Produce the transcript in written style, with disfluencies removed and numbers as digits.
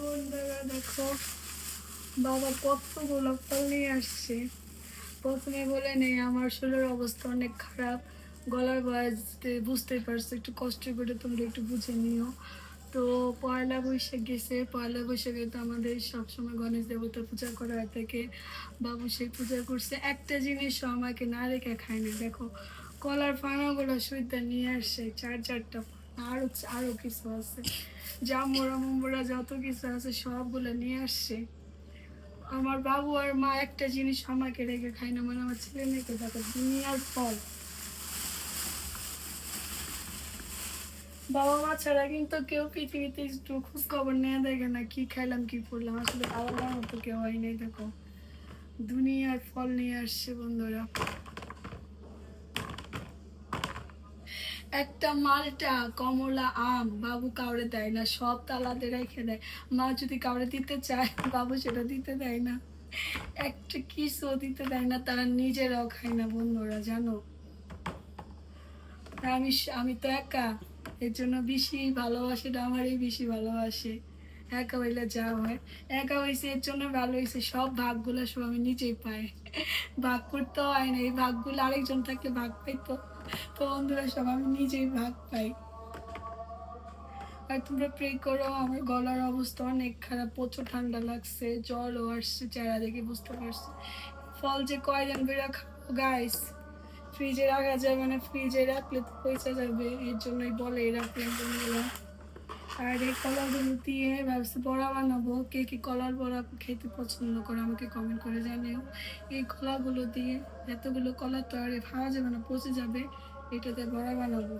বন্ধুরা দেখো, বাবা কতগুলো ফল নিয়ে আসছে। প্রথমে বলে নেই, আমার শরীরের অবস্থা অনেক খারাপ, গলার ভয়েস বুঝতেই পারছো, একটু কষ্ট করে তোমরা একটু বুঝে নিও। তো পয়লা বৈশাখ গেছে, পয়লা বৈশাখে তো আমাদের সবসময় গণেশ দেবতার পূজা করা হয়ে থাকে। বাবু সেই পূজা করছে, একটা জিনিসও আমাকে না রেখে খায় না। দেখো কলার ফানাগুলো সুইটা নিয়ে আসছে, চার চারটা আরো আরো কিছু আছে, জামুরা মুমুরা যত কিছু আছে সবগুলো নিয়ে আসছে। আমার বাবু আর মা একটা জিনিস আমাকে রেখে খায় না, মানে আমার ছেলে মেয়েকে। দেখো দুনিয়ার ফল, বাবা মা ছাড়া কিন্তু কেউ পৃথিবীতে একটু খোঁজ খবর নেওয়া দেখে না, কি খাইলাম কি করলাম। আসলে বাবা মার মতো কেউ হয় নাই। দেখো দুনিয়ার ফল নিয়ে আসছে বন্ধুরা। একটা মালটা, কমলা, আম বাবু কাউরে দেয় না, সব তালাতে রেখে দেয়। মা যদি কাউরে দিতে চায়, বাবু সেটা দিতে দেয় না, একটা কিছু দিতে দেয় না, তারা নিজেরাও খায় না বন্ধুরা, জানো। আর আমি তো একা, এর জন্য বেশি ভালোবাসাটা আমারই বেশি ভালোবাসে। একা হইলে যা হয়, একা হয়েছে এর জন্য ভালো হয়েছে, সব ভাগগুলো সব আমি নিজেই পাই। ভাগ করতে হয় না, এই ভাগগুলো আরেকজন থাকলে ভাগ পাইতো। তো বন্ধুরা সব আমি নিজেই ভাগ পাই। আর তোমরা প্রে করো, আমার গলার অবস্থা অনেক খারাপ, প্রচুর ঠান্ডা লাগছে, জ্বরও আসছে, চেহারা দেখে বুঝতে পারছি। ফল যে কয়দিন বেড়া খাবো গাইস, ফ্রিজে রাখা যাবে না, ফ্রিজে রাখলে তো পয়সা যাবে, এর জন্যই বলে রাখলাম বন্ধুরা। আর এই কলাগুলো দিয়ে ভাবছি বড়া বানাবো। কে কি কলার বড়া খেতে পছন্দ করে আমাকে কমেন্ট করে জানিও। এই কলাগুলো দিয়ে, এতগুলো কলা তো আর খাওয়া যাবে না, পচে যাবে, এটাতে বড়া বানাবো।